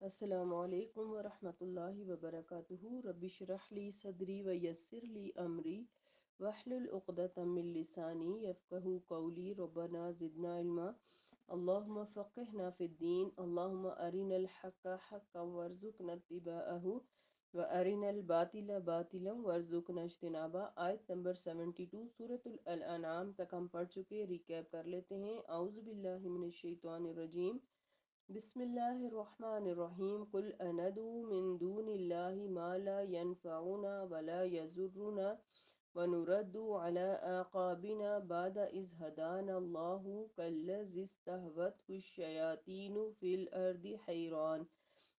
السلام علیکم ورحمۃ اللہ وبرکاتہ۔ رب اشرح لی صدری ویسر لی امری واحلل عقدۃ من لسانی یفقہوا قولی۔ ربنا زدنا علما، اللہم فقہنا فی الدین، اللہم ارنا الحق حقا وارزقنا اتباعہ وارنا الباطل باطلا وارزقنا اجتنابہ۔ آیت نمبر 72 سورۃ الانعام تک ہم پڑھ چکے، ریکیپ کر لیتے ہیں۔ اعوذ باللہ من الشیطان الرجیم، بسم اللہ الرحمن الرحیم۔ قل اندعو من دون اللہ ما لا ينفعنا ولا يضرنا ونرد على اعقابنا بعد اذ هدانا اللہ كالذي استهوته الشیاطین في الارض حیران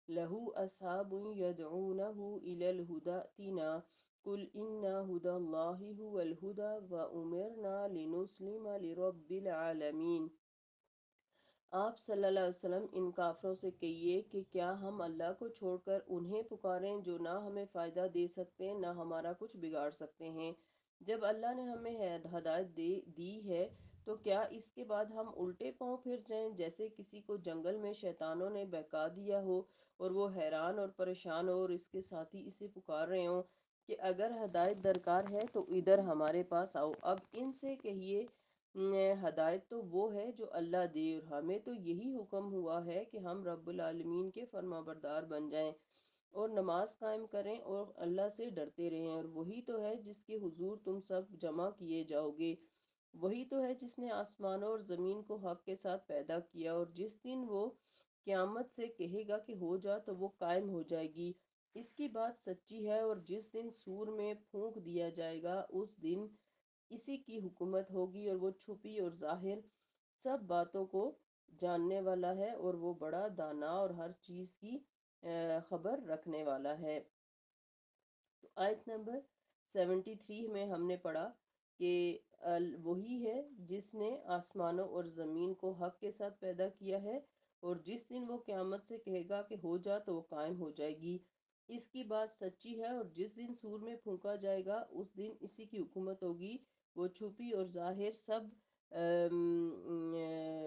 له اصحاب يدعونه الى الهدى ائتنا قل ان هدى اللہ هو الهدى وامرنا لنسلم لرب العالمین۔ آپ صلی اللہ علیہ وسلم ان کافروں سے کہیے کہ کیا ہم اللہ کو چھوڑ کر انہیں پکاریں جو نہ ہمیں فائدہ دے سکتے نہ ہمارا کچھ بگاڑ سکتے ہیں؟ جب اللہ نے ہمیں ہدایت دی ہے تو کیا اس کے بعد ہم الٹے پاؤں پھر جائیں؟ جیسے کسی کو جنگل میں شیطانوں نے بہکا دیا ہو اور وہ حیران اور پریشان ہو اور اس کے ساتھی اسے پکار رہے ہوں کہ اگر ہدایت درکار ہے تو ادھر ہمارے پاس آؤ۔ اب ان سے کہیے ہدایت تو وہ ہے جو اللہ دے، اور ہمیں تو یہی حکم ہوا ہے کہ ہم رب العالمین کے فرما بردار بن جائیں اور نماز قائم کریں اور اللہ سے ڈرتے رہیں، اور وہی تو ہے جس کے حضور تم سب جمع کیے جاؤ گے۔ وہی تو ہے جس نے آسمانوں اور زمین کو حق کے ساتھ پیدا کیا، اور جس دن وہ قیامت سے کہے گا کہ ہو جا تو وہ قائم ہو جائے گی۔ اس کی بات سچی ہے، اور جس دن سور میں پھونک دیا جائے گا اس دن اسی کی حکومت ہوگی، اور وہ چھپی اور ظاہر سب باتوں کو جاننے والا ہے، اور وہ بڑا دانا اور ہر چیز کی خبر رکھنے والا ہے۔ تو آیت نمبر 73 میں ہم نے پڑھا کہ وہی ہے جس نے آسمانوں اور زمین کو حق کے ساتھ پیدا کیا ہے، اور جس دن وہ قیامت سے کہے گا کہ ہو جا تو وہ قائم ہو جائے گی۔ اس کی بات سچی ہے، اور جس دن سور میں پھونکا جائے گا اس دن اسی کی حکومت ہوگی۔ وہ چھپی اور ظاہر سب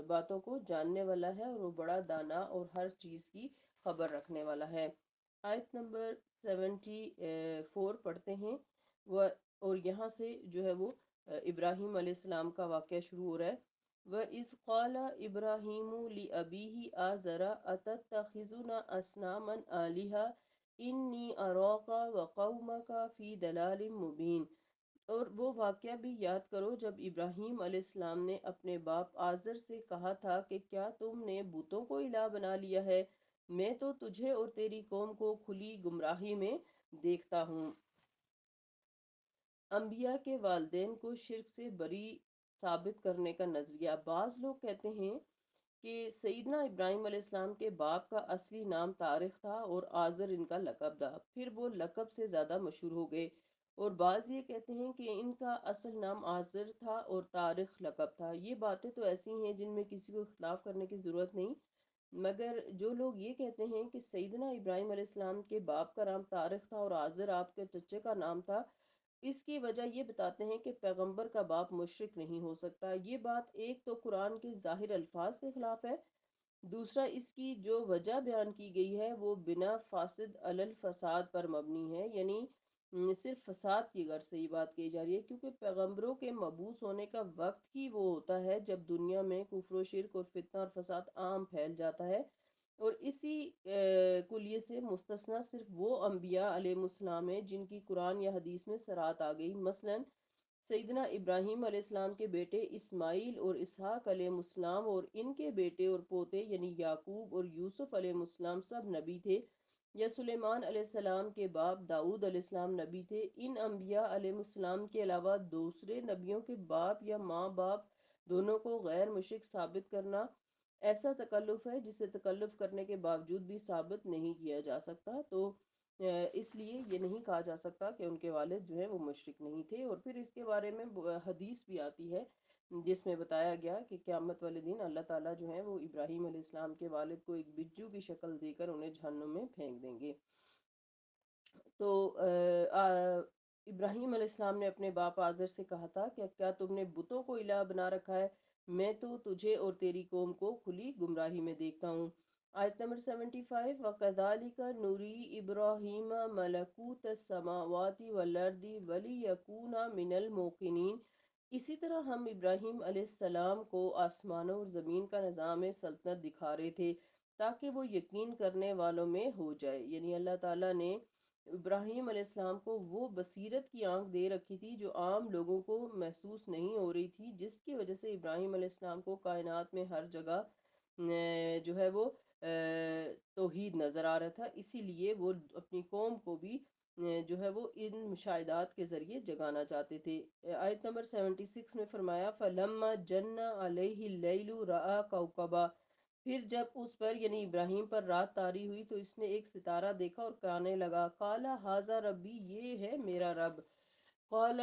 باتوں کو جاننے والا ہے، اور وہ بڑا دانا اور ہر چیز کی خبر رکھنے والا ہے۔ آیت نمبر 74 پڑھتے ہیں وہ، اور یہاں سے جو ہے وہ ابراہیم علیہ السلام کا واقعہ شروع ہو رہا ہے۔ وَإِذْ قَالَ إِبْرَاهِيمُ لِأَبِيهِ آزَرَ أَتَتَّخِذُنَا أَصْنَامًا آلِهَةً إِنِّي أَرَاكَ وَقَوْمَكَ فِي ضَلَالٍ مُبِينٍ۔ اور وہ واقعہ بھی یاد کرو جب ابراہیم علیہ السلام نے اپنے باپ آزر سے کہا تھا کہ کیا تم نے بتوں کو الہ بنا لیا ہے، میں تو تجھے اور تیری قوم کو کھلی گمراہی میں دیکھتا ہوں۔ انبیاء کے والدین کو شرک سے بری ثابت کرنے کا نظریہ۔ بعض لوگ کہتے ہیں کہ سیدنا ابراہیم علیہ السلام کے باپ کا اصلی نام طارق تھا اور آزر ان کا لقب تھا، پھر وہ لقب سے زیادہ مشہور ہو گئے، اور بعض یہ کہتے ہیں کہ ان کا اصل نام آزر تھا اور طارق لقب تھا۔ یہ باتیں تو ایسی ہیں جن میں کسی کو اختلاف کرنے کی ضرورت نہیں، مگر جو لوگ یہ کہتے ہیں کہ سیدنا ابراہیم علیہ السلام کے باپ کا نام طارق تھا اور آزر آپ کے چچے کا نام تھا، اس کی وجہ یہ بتاتے ہیں کہ پیغمبر کا باپ مشرک نہیں ہو سکتا۔ یہ بات ایک تو قرآن کے ظاہر الفاظ کے خلاف ہے، دوسرا اس کی جو وجہ بیان کی گئی ہے وہ بنا فاسد علی الفساد پر مبنی ہے، یعنی صرف فساد کی غرض سے یہ بات کہی جا رہی ہے، کیونکہ پیغمبروں کے مبعوث ہونے کا وقت ہی وہ ہوتا ہے جب دنیا میں کفر و شرک اور فتنہ اور فساد عام پھیل جاتا ہے، اور اسی کلیے سے مستثنیٰ صرف وہ انبیاء علیہ السلام ہیں جن کی قرآن یا حدیث میں صراحت آ گئی۔ مثلا سیدنا ابراہیم علیہ السلام کے بیٹے اسماعیل اور اسحاق علیہ السلام اور ان کے بیٹے اور پوتے یعنی یعقوب اور یوسف علیہ السلام سب نبی تھے، یا سلیمان علیہ السلام کے باپ داؤد علیہ السلام نبی تھے۔ ان انبیاء علیہ السلام کے علاوہ دوسرے نبیوں کے باپ یا ماں باپ دونوں کو غیر مشرک ثابت کرنا ایسا تکلف ہے جسے تکلف کرنے کے باوجود بھی ثابت نہیں کیا جا سکتا، تو اس لیے یہ نہیں کہا جا سکتا کہ ان کے والد جو ہے وہ مشرک نہیں تھے۔ اور پھر اس کے بارے میں حدیث بھی آتی ہے جس میں بتایا گیا کہ قیامت والے دن اللہ تعالیٰ جو ہے وہ ابراہیم علیہ السلام کے والد کو ایک بجو کی شکل دے کر انہیں جہنم میں پھینک دیں گے۔ تو ابراہیم علیہ السلام نے اپنے باپ آزر سے کہا تھا کہ کیا تم نے بتوں کو الہ بنا رکھا ہے، میں تو تجھے اور تیری قوم کو کھلی گمراہی میں دیکھتا ہوں۔ آیت نمبر 75، وَكَذَلِكَ نُرِي إِبْرَاهِيمَ مَلَكُوتَ السَّمَاوَاتِ وَالْأَرْضِ وَلِيَكُونَ مِنَ الْمُوقِنِينَ۔ اسی طرح ہم ابراہیم علیہ السلام کو آسمانوں اور زمین کا نظام سلطنت دکھا رہے تھے تاکہ وہ یقین کرنے والوں میں ہو جائے، یعنی اللہ تعالیٰ نے ابراہیم علیہ السلام کو وہ بصیرت کی آنکھ دے رکھی تھی جو عام لوگوں کو محسوس نہیں ہو رہی تھی، جس کی وجہ سے ابراہیم علیہ السلام کو کائنات میں ہر جگہ جو ہے وہ توحید نظر آ رہا تھا۔ اسی لیے وہ اپنی قوم کو بھی جو ہے وہ ان مشاہدات کے ذریعے جگانا چاہتے تھے۔ آیت نمبر 76 میں فرمایا فَلَمَّا جَنَّ عَلَيْهِ اللَّيْلُ رَأَى كَوْكَبًا، پھر جب اس پر یعنی ابراہیم پر رات طاری ہوئی تو اس نے ایک ستارہ دیکھا اور کہنے لگا قال ھذا ربی، یہ ہے میرا رب۔ قال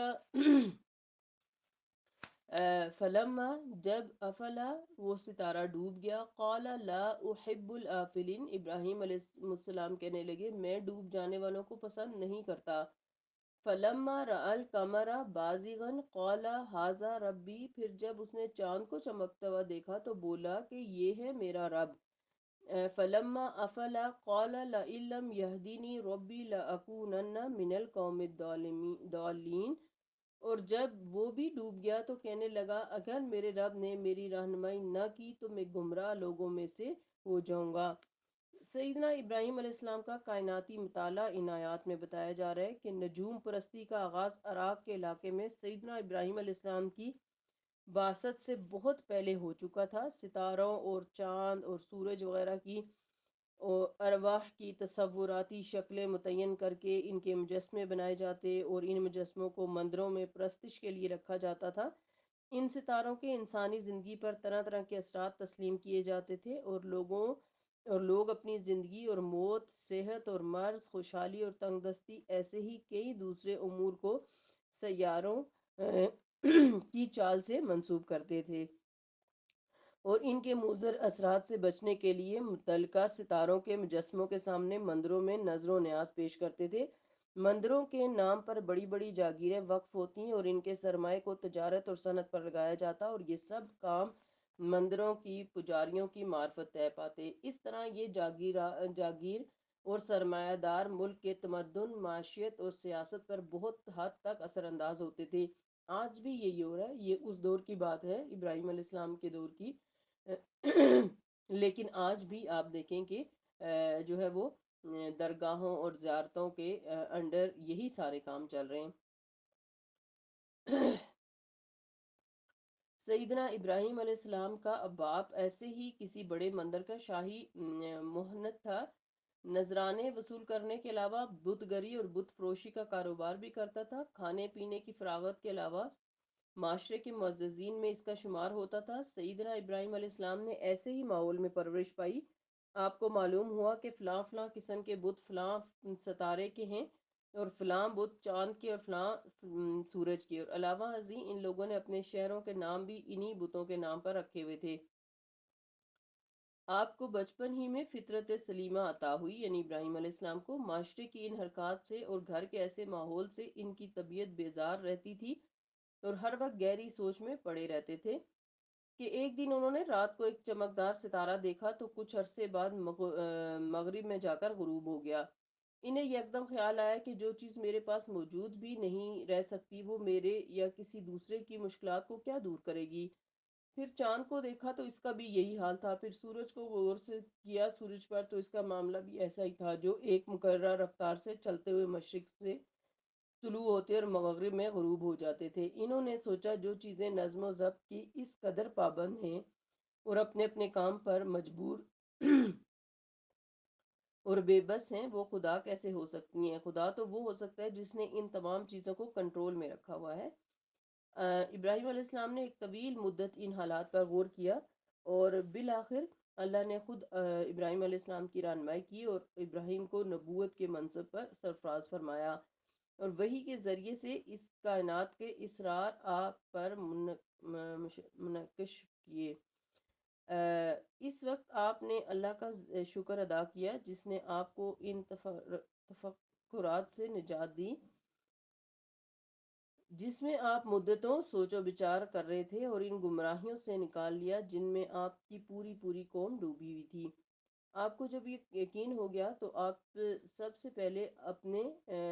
فلما، جب افلا وہ ستارہ ڈوب گیا، قال لا احب الافلین، ابراہیم علیہ السلام کہنے لگے میں ڈوب جانے والوں کو پسند نہیں کرتا۔ فلما رأى القمر بازغا قال ھذا ربی، پھر جب اس نے چاند کو چمکتا ہوا دیکھا تو بولا کہ یہ ہے میرا رب۔ فلما افلا قال لئن لم يهدني ربي لأكونن من القوم الضالين، اور جب وہ بھی ڈوب گیا تو کہنے لگا اگر میرے رب نے میری رہنمائی نہ کی تو میں گمراہ لوگوں میں سے ہو جاؤں گا۔ سیدنا ابراہیم علیہ السلام کا کائناتی مطالعہ ان آیات میں بتایا جا رہا ہے کہ نجوم پرستی کا آغاز عراق کے علاقے میں سیدنا ابراہیم علیہ السلام کی بعثت سے بہت پہلے ہو چکا تھا۔ ستاروں اور چاند اور سورج وغیرہ کی اور ارواح کی تصوراتی شکلیں متعین کر کے ان کے مجسمے بنائے جاتے اور ان مجسموں کو مندروں میں پرستش کے لیے رکھا جاتا تھا۔ ان ستاروں کے انسانی زندگی پر طرح طرح کے اثرات تسلیم کیے جاتے تھے اور لوگ اپنی زندگی اور موت، صحت اور مرض، خوشحالی اور تنگ دستی، ایسے ہی کئی دوسرے امور کو سیاروں کی چال سے منسوب کرتے تھے اور ان کے مضر اثرات سے بچنے کے لیے متعلقہ ستاروں کے مجسموں کے سامنے مندروں میں نذر و نیاز پیش کرتے تھے۔ مندروں کے نام پر بڑی بڑی جاگیریں وقف ہوتی اور ان کے سرمائے کو تجارت اور صنعت پر لگایا جاتا اور یہ سب کام مندروں کی پجاریوں کی معرفت طے پاتے۔ اس طرح یہ جاگیر اور سرمایہ دار ملک کے تمدن، معیشت اور سیاست پر بہت حد تک اثر انداز ہوتے تھے۔ آج بھی یہی ہو رہا ہے، یہ اس دور کی بات ہے، ابراہیم علیہ السلام کے دور کی لیکن آج بھی آپ دیکھیں کہ جو ہے وہ درگاہوں اور زیارتوں کے انڈر یہی سارے کام چل رہے ہیں۔ سیدنا ابراہیم علیہ السلام کا باپ ایسے ہی کسی بڑے مندر کا شاہی مہنت تھا، نذرانے وصول کرنے کے علاوہ بت گری اور بت فروشی کا کاروبار بھی کرتا تھا۔ کھانے پینے کی فراغت کے علاوہ معاشرے کے معززین میں اس کا شمار ہوتا تھا۔ سیدنا ابراہیم علیہ السلام نے ایسے ہی ماحول میں پرورش پائی۔ آپ کو معلوم ہوا کہ فلاں فلاں قسم کے بت فلاں ستارے کے ہیں اور فلاں بت چاند کے اور فلاں سورج کے، اور علاوہ ازیں ان لوگوں نے اپنے شہروں کے نام بھی انہی بتوں کے نام پر رکھے ہوئے تھے۔ آپ کو بچپن ہی میں فطرت سلیمہ عطا ہوئی، یعنی ابراہیم علیہ السلام کو معاشرے کی ان حرکات سے اور گھر کے ایسے ماحول سے ان کی طبیعت بیزار رہتی تھی اور ہر وقت گہری سوچ میں پڑے رہتے تھے کہ ایک دن انہوں نے رات کو ایک چمکدار ستارہ دیکھا تو کچھ عرصے بعد مغرب میں جا کر غروب ہو گیا۔ انہیں یکدم خیال آیا کہ جو چیز میرے پاس موجود بھی نہیں رہ سکتی وہ میرے یا کسی دوسرے کی مشکلات کو کیا دور کرے گی۔ پھر چاند کو دیکھا تو اس کا بھی یہی حال تھا، پھر سورج کو غور سے کیا سورج پر تو اس کا معاملہ بھی ایسا ہی تھا جو ایک مقررہ رفتار سے چلتے ہوئے مشرق سے طلوع ہوتے اور مغرب میں غروب ہو جاتے تھے۔ انہوں نے سوچا جو چیزیں نظم و ضبط کی اس قدر پابند ہیں اور اپنے اپنے کام پر مجبور اور بے بس ہیں وہ خدا کیسے ہو سکتی ہیں؟ خدا تو وہ ہو سکتا ہے جس نے ان تمام چیزوں کو کنٹرول میں رکھا ہوا ہے۔ ابراہیم علیہ السلام نے ایک طویل مدت ان حالات پر غور کیا اور بالآخر اللہ نے خود ابراہیم علیہ السلام کی رہنمائی کی اور ابراہیم کو نبوت کے منصب پر سرفراز فرمایا اور وحی کے ذریعے سے اس کائنات کے اسرار آپ پر منقش کیے۔ اس وقت آپ نے اللہ کا شکر ادا کیا جس نے آپ کو ان تفکرات سے نجات دی جس میں آپ مدتوں سوچ و بچار کر رہے تھے اور ان گمراہیوں سے نکال لیا جن میں آپ کی پوری قوم ڈوبی ہوئی تھی۔ آپ کو جب یہ یقین ہو گیا تو آپ سب سے پہلے اپنے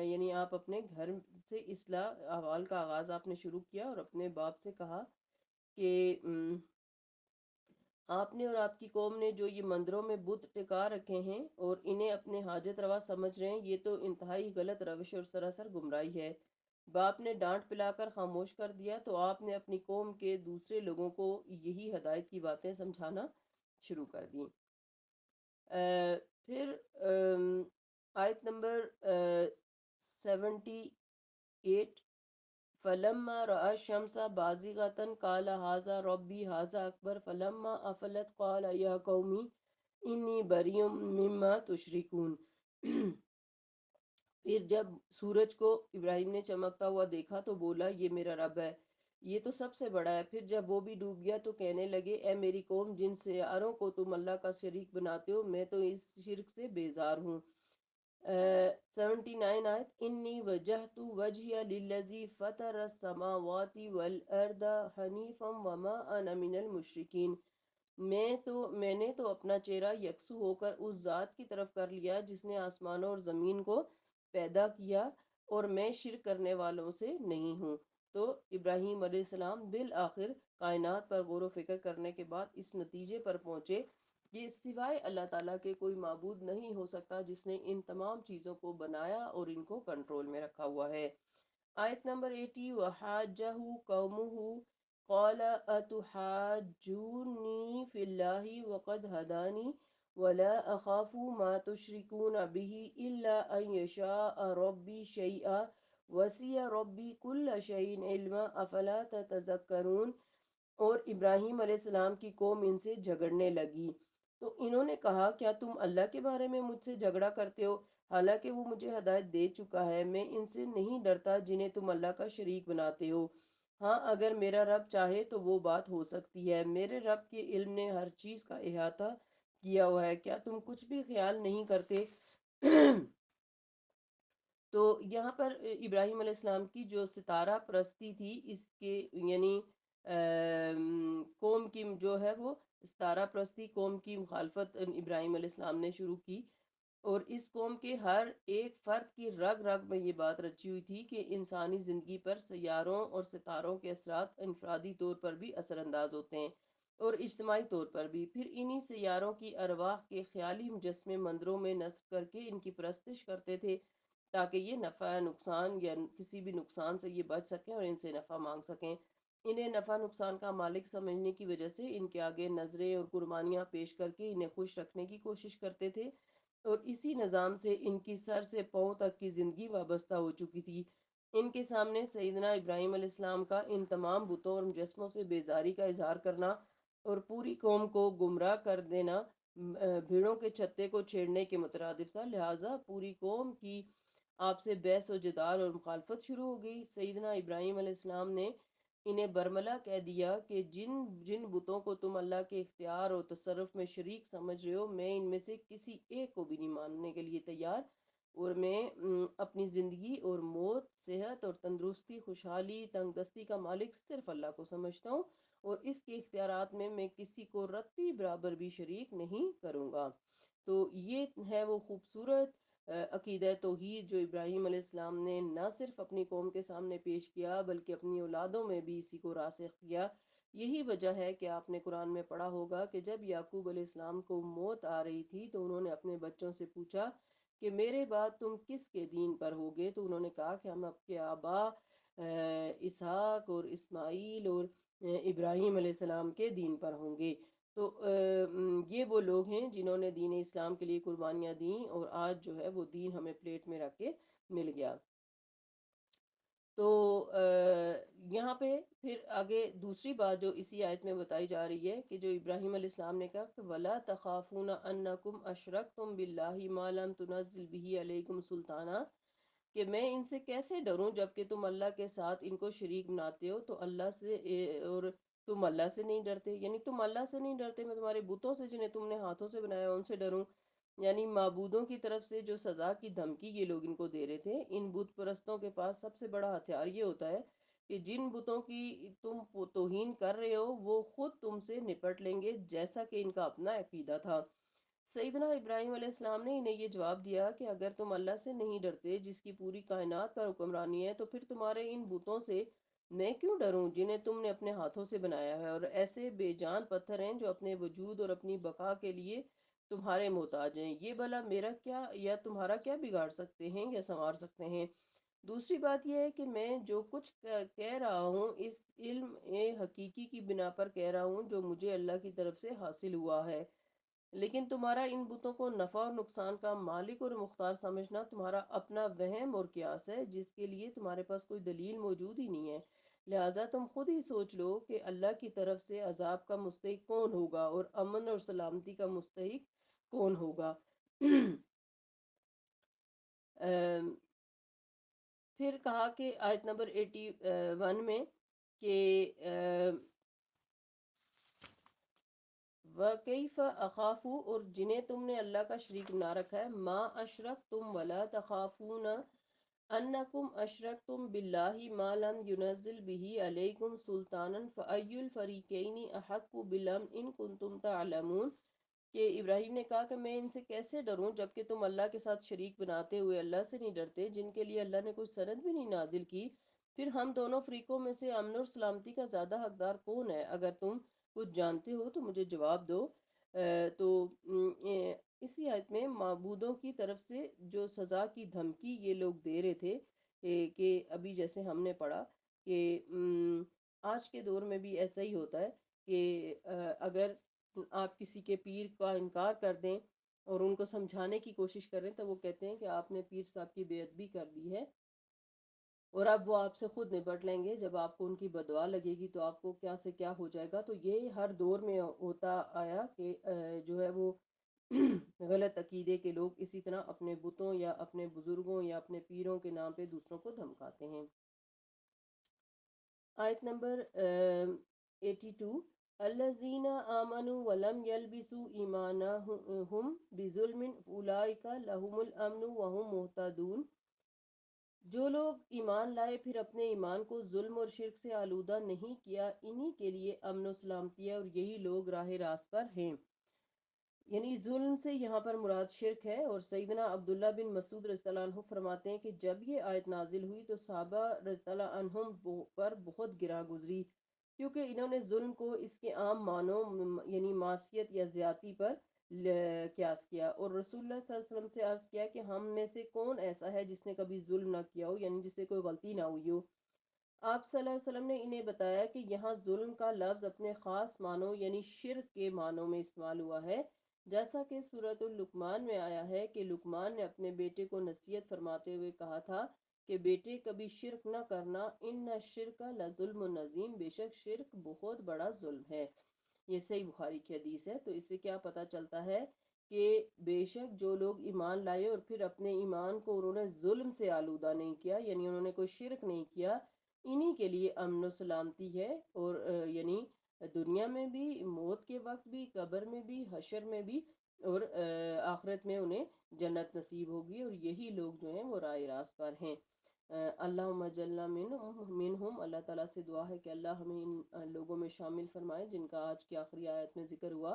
یعنی آپ اپنے گھر سے اصلاح احوال کا آغاز آپ نے شروع کیا اور اپنے باپ سے کہا کہ آپ نے اور آپ کی قوم نے جو یہ مندروں میں بت ٹکا رکھے ہیں اور انہیں اپنے حاجت روا سمجھ رہے ہیں، یہ تو انتہائی غلط روش اور سراسر گمراہی ہے۔ باپ نے ڈانٹ پلا کر خاموش کر دیا تو آپ نے اپنی قوم کے دوسرے لوگوں کو یہی ہدایت کی باتیں سمجھانا شروع کر دیں۔ پھر آیت نمبر 78، فلما رأى الشمس بازغة قال هذا ربي هذا أكبر فلما أفلت قال يا قوم إني بريء مما تشركون۔ پھر جب سورج کو ابراہیم نے چمکتا ہوا دیکھا تو بولا یہ میرا رب ہے، یہ تو سب سے بڑا ہے۔ پھر جب وہ بھی ڈوب گیا تو کہنے لگے اے میری قوم، جن سیاروں کو تم اللہ کا شریک بناتے ہو میں تو اس شرک سے بیزار ہوں۔ 79 آیت، انی وجہت وجہی للذی فطر السماوات والارض حنیفا وما انا من المشرکین۔ میں نے تو اپنا چہرہ یکسو ہو کر اس ذات کی طرف کر لیا جس نے آسمانوں اور زمین کو پیدا کیا، اور میں شرک کرنے والوں سے نہیں ہوں۔ تو ابراہیم علیہ السلام بالآخر کائنات پر غور و فکر کرنے کے بعد اس نتیجے پر پہنچے کہ سوائے اللہ تعالیٰ کے کوئی معبود نہیں ہو سکتا جس نے ان تمام چیزوں کو بنایا اور ان کو کنٹرول میں رکھا ہوا ہے۔ آیت نمبر 80، وَحَاجَّهُ قَوْمُهُ قَالَ أَتُحَاجُّونِي فِي اللَّهِ وَقَدْ هَدَانِي وَلَا أَخَافُ مَا تُشْرِكُونَ بِهِ إِلَّا أَن يَشَاءَ رَبِّي شَيْئًا وَسِعَ رَبِّي كُلَّ شَيْءٍ عِلْمًا أَفَلَا تَتَذَكَّرُونَ۔ اور ابراہیم علیہ السلام کی قوم ان سے جھگڑنے لگی تو انہوں نے کہا کیا تم اللہ کے بارے میں مجھ سے جھگڑا کرتے ہو، حالانکہ وہ مجھے ہدایت دے چکا ہے۔ میں ان سے نہیں ڈرتا جنہیں تم اللہ کا شریک بناتے ہو۔ ہاں، اگر میرا رب چاہے تو وہ بات ہو سکتی ہے۔ میرے رب کے علم نے ہر چیز کا احاطہ کیا ہوا ہے، کیا تم کچھ بھی خیال نہیں کرتے؟ تو یہاں پر ابراہیم علیہ السلام کی جو ستارہ پرستی تھی، اس کے یعنی قوم کی جو ہے وہ ستارہ پرستی قوم کی مخالفت ابراہیم علیہ السلام نے شروع کی، اور اس قوم کے ہر ایک فرد کی رگ رگ میں یہ بات رچی ہوئی تھی کہ انسانی زندگی پر سیاروں اور ستاروں کے اثرات انفرادی طور پر بھی اثر انداز ہوتے ہیں اور اجتماعی طور پر بھی۔ پھر انہی سیاروں کی ارواح کے خیالی مجسمے مندروں میں نصب کر کے ان کی پرستش کرتے تھے تاکہ یہ نفع نقصان یا کسی بھی نقصان سے یہ بچ سکیں اور ان سے نفع مانگ سکیں۔ انہیں نفع نقصان کا مالک سمجھنے کی وجہ سے ان کے آگے نظریں اور قربانیاں پیش کر کے انہیں خوش رکھنے کی کوشش کرتے تھے، اور اسی نظام سے ان کی سر سے پاؤں تک کی زندگی وابستہ ہو چکی تھی۔ ان کے سامنے سیدنا ابراہیم علیہ السلام کا ان تمام بتوں اور مجسموں سے بیزاری کا اظہار کرنا اور پوری قوم کو گمراہ کر دینا بھیڑوں کے چھتے کو چھیڑنے کے مترادف تھا، لہٰذا پوری قوم کی آپ سے بحث و جدال اور مخالفت شروع ہو گئی۔ سیدنا ابراہیم علیہ السلام نے انہیں برملا کہہ دیا کہ جن جن بتوں کو تم اللہ کے اختیار اور تصرف میں شریک سمجھ رہے ہو، میں ان میں سے کسی ایک کو بھی نہیں ماننے کے لیے تیار، اور میں اپنی زندگی اور موت، صحت اور تندرستی، خوشحالی، تنگ دستی کا مالک صرف اللہ کو سمجھتا ہوں، اور اس کے اختیارات میں کسی کو رتی برابر بھی شریک نہیں کروں گا۔ تو یہ ہے وہ خوبصورت عقیدہ توحید جو ابراہیم علیہ السلام نے نہ صرف اپنی قوم کے سامنے پیش کیا بلکہ اپنی اولادوں میں بھی اسی کو راسخ کیا۔ یہی وجہ ہے کہ آپ نے قرآن میں پڑھا ہوگا کہ جب یعقوب علیہ السلام کو موت آ رہی تھی تو انہوں نے اپنے بچوں سے پوچھا کہ میرے بعد تم کس کے دین پر ہوگے؟ تو انہوں نے کہا کہ ہم آپ کے آبا اسحاق اور اسماعیل اور ابراہیم علیہ السلام کے دین پر ہوں گے۔ تو یہ وہ لوگ ہیں جنہوں نے دین اسلام کے لیے قربانیاں دیں، اور آج جو ہے وہ دین ہمیں پلیٹ میں رکھ کے مل گیا۔ تو یہاں پہ پھر آگے دوسری بات جو اسی آیت میں بتائی جا رہی ہے کہ جو ابراہیم علیہ السلام نے کہا کہ وَلَا تَخَافُونَ أَنَّكُمْ أَشْرَكْتُمْ بِاللَّهِ مَا لَمْ تُنَزِّلْ بِهِ عَلَيْكُمْ سُلْطَانًا، کہ میں ان سے کیسے ڈروں جبکہ تم اللہ کے ساتھ ان کو شریک بناتے ہو، تو اللہ سے اور تم اللہ سے نہیں ڈرتے، یعنی تم اللہ سے نہیں ڈرتے، میں تمہارے بتوں سے جنہیں تم نے ہاتھوں سے بنایا ان سے ڈروں؟ یعنی معبودوں کی طرف سے جو سزا کی دھمکی یہ لوگ ان کو دے رہے تھے۔ ان بت پرستوں کے پاس سب سے بڑا ہتھیار یہ ہوتا ہے کہ جن بتوں کی تم توہین کر رہے ہو وہ خود تم سے نپٹ لیں گے، جیسا کہ ان کا اپنا عقیدہ تھا۔ سیدنا ابراہیم علیہ السلام نے انہیں یہ جواب دیا کہ اگر تم اللہ سے نہیں ڈرتے جس کی پوری کائنات پر حکمرانی ہے، تو پھر تمہارے ان بتوں سے میں کیوں ڈروں جنہیں تم نے اپنے ہاتھوں سے بنایا ہے، اور ایسے بے جان پتھر ہیں جو اپنے وجود اور اپنی بقا کے لیے تمہارے محتاج ہیں۔ یہ بھلا میرا کیا یا تمہارا کیا بگاڑ سکتے ہیں یا سنوار سکتے ہیں؟ دوسری بات یہ ہے کہ میں جو کچھ کہہ رہا ہوں اس علم حقیقی کی بنا پر کہہ رہا ہوں جو مجھے اللہ کی طرف سے حاصل ہوا ہے، لیکن تمہارا ان بتوں کو نفع اور نقصان کا مالک اور مختار سمجھنا تمہارا اپنا وہم اور قیاس ہے جس کے لیے تمہارے پاس کوئی دلیل موجود ہی نہیں ہے۔ لہٰذا تم خود ہی سوچ لو کہ اللہ کی طرف سے عذاب کا مستحق کون ہوگا اور امن اور سلامتی کا مستحق کون ہوگا۔ ام، پھر کہا کہ آیت نمبر 81 میں کہ وَكَيْفَ أَخَافُ، اور جنہیں تم نے اللہ کا شریک نہ رکھا ہے، مَا أَشْرَكْتُمْ وَلَا تَخَافُونَ أَنَّكُمْ أَشْرَكْتُمْ بِاللَّهِ مَا لَمْ يُنَزِّلْ بِهِ عَلَيْكُمْ سُلْطَانًا فَأَيُّ الْفَرِيقَيْنِ أَحَقُّ بِالْأَمْنِ إِن كُنتُمْ تَعْلَمُونَ، کہ ابراہیم نے کہا کہ میں ان سے کیسے ڈروں جبکہ تم اللہ کے ساتھ شریک بناتے ہوئے اللہ سے نہیں ڈرتے جن کے لیے اللہ نے کوئی سند بھی نہیں نازل کی۔ پھر ہم دونوں فریقوں میں سے امن اور سلامتی کا زیادہ حقدار کون ہے؟ اگر تم کچھ جانتے ہو تو مجھے جواب دو۔ تو اسی آیت میں معبودوں کی طرف سے جو سزا کی دھمکی یہ لوگ دے رہے تھے، کہ ابھی جیسے ہم نے پڑھا کہ آج کے دور میں بھی ایسا ہی ہوتا ہے کہ اگر آپ کسی کے پیر کا انکار کر دیں اور ان کو سمجھانے کی کوشش کریں تو وہ کہتے ہیں کہ آپ نے پیر صاحب کی بے ادبی کر دی ہے اور اب وہ آپ سے خود نپٹ لیں گے، جب آپ کو ان کی بددعا لگے گی تو آپ کو کیا سے کیا ہو جائے گا۔ تو یہ ہر دور میں ہوتا آیا کہ جو ہے وہ غلط عقیدے کے لوگ اسی طرح اپنے بتوں یا اپنے بزرگوں یا اپنے پیروں کے نام پہ دوسروں کو دھمکاتے ہیں۔ آیت نمبر 82، الذین آمنوا ولم یلبسوا ایمانہم بظلم اولئک لہم الامن وہم مہتدون، جو لوگ ایمان لائے پھر اپنے ایمان کو ظلم اور شرک سے آلودہ نہیں کیا انہی کے لیے امن و سلامتی ہے اور یہی لوگ راہ راست پر ہیں۔ یعنی ظلم سے یہاں پر مراد شرک ہے، اور سیدنا عبداللہ بن مسعود رضی اللہ عنہ فرماتے ہیں کہ جب یہ آیت نازل ہوئی تو صحابہ رضی اللہ عنہم پر بہت گراں گزری، کیونکہ انہوں نے ظلم کو اس کے عام معنوں یعنی معصیت یا زیادتی پر قیاس کیا، اور رسول اللہ صلی اللہ علیہ وسلم سے عرض کیا کہ ہم میں سے کون ایسا ہے جس نے کبھی ظلم نہ کیا ہو، یعنی جسے کوئی غلطی نہ ہوئی ہو۔ آپ صلی اللہ علیہ وسلم نے انہیں بتایا کہ یہاں ظلم کا لفظ اپنے خاص معنوں یعنی شرک کے معنوں میں استعمال ہوا ہے، جیسا کہ سورۃ اللقمان میں آیا ہے کہ لقمان نے اپنے بیٹے کو نصیحت فرماتے ہوئے کہا تھا کہ بیٹے کبھی شرک نہ کرنا، ان الشرک لظلم عظیم، بے شک شرک بہت بڑا ظلم ہے۔ یہ صحیح بخاری کی حدیث ہے۔ تو اس سے کیا پتہ چلتا ہے کہ بے شک جو لوگ ایمان لائے اور پھر اپنے ایمان کو انہوں نے ظلم سے آلودہ نہیں کیا، یعنی انہوں نے کوئی شرک نہیں کیا، انہی کے لیے امن و سلامتی ہے، اور یعنی دنیا میں بھی، موت کے وقت بھی، قبر میں بھی، حشر میں بھی، اور آخرت میں انہیں جنت نصیب ہوگی، اور یہی لوگ جو ہیں وہ راہ راست پر ہیں۔ اللہم اجعلنا منہم، اللہ تعالیٰ سے دعا ہے کہ اللہ ہمیں ان لوگوں میں شامل فرمائے جن کا آج کی آخری آیت میں ذکر ہوا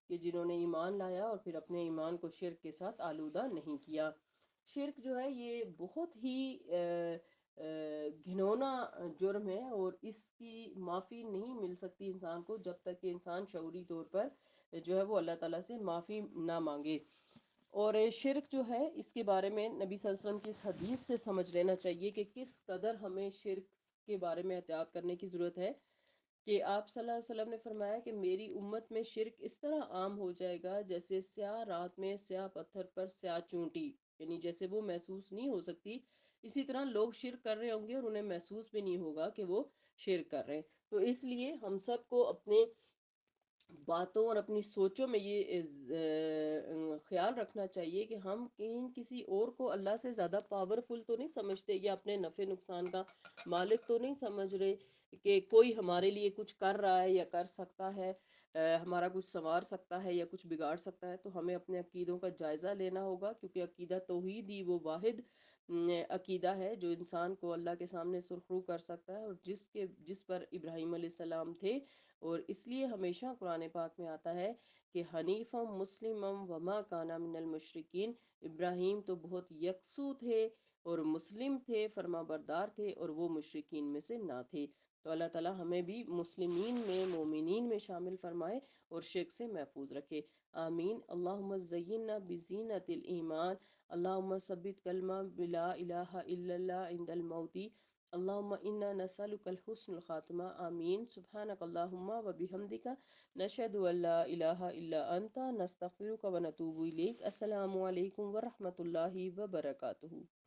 کہ جنہوں نے ایمان لایا اور پھر اپنے ایمان کو شرک کے ساتھ آلودہ نہیں کیا۔ شرک جو ہے یہ بہت ہی گھنونا جرم ہے، اور اس کی معافی نہیں مل سکتی انسان کو جب تک کہ انسان شعوری طور پر جو ہے وہ اللہ تعالیٰ سے معافی نہ مانگے۔ اور شرک جو ہے اس کے بارے میں نبی صلی اللہ علیہ وسلم کی اس حدیث سے سمجھ لینا چاہیے کہ کس قدر ہمیں شرک کے بارے میں احتیاط کرنے کی ضرورت ہے، کہ آپ صلی اللہ علیہ وسلم نے فرمایا کہ میری امت میں شرک اس طرح عام ہو جائے گا جیسے سیاہ رات میں سیاہ پتھر پر سیاہ چونٹی، یعنی جیسے وہ محسوس نہیں ہو سکتی اسی طرح لوگ شرک کر رہے ہوں گے اور انہیں محسوس بھی نہیں ہوگا کہ وہ شرک کر رہے ہیں۔ تو اس لیے ہم سب کو اپنے باتوں اور اپنی سوچوں میں یہ خیال رکھنا چاہیے کہ ہم کسی اور کو اللہ سے زیادہ پاورفل تو نہیں سمجھتے یا اپنے نفع نقصان کا مالک تو نہیں سمجھ رہے کہ کوئی ہمارے لیے کچھ کر رہا ہے یا کر سکتا ہے، ہمارا کچھ سنوار سکتا ہے یا کچھ بگاڑ سکتا ہے۔ تو ہمیں اپنے عقیدوں کا جائزہ لینا ہوگا، کیونکہ عقیدہ توحید ہی وہ واحد عقیدہ ہے جو انسان کو اللہ کے سامنے سرخرو کر سکتا ہے، اور جس پر ابراہیم علیہ السلام تھے۔ اور اس لیے ہمیشہ قرآن پاک میں آتا ہے کہ حنیفم مسلمم وما کانا من المشرکین، ابراہیم تو بہت یکسو تھے اور مسلم تھے، فرما بردار تھے، اور وہ مشرکین میں سے نہ تھے۔ تو اللہ تعالیٰ ہمیں بھی مسلمین میں، مومنین میں شامل فرمائے اور شرک سے محفوظ رکھے، آمین۔ اللہم زیننا بزینت الایمان، اللہم ثبت کلمہ بلا الہ الا اللہ عند الموتی، اللہم انا نسألک الحسن الخاتمہ، آمین۔ سبحانک اللہم و بحمدک، نشہد ان لا الہ الا انت، نستغفرک و نتوب الیک۔ السلام علیکم ورحمۃ اللہ وبرکاتہ۔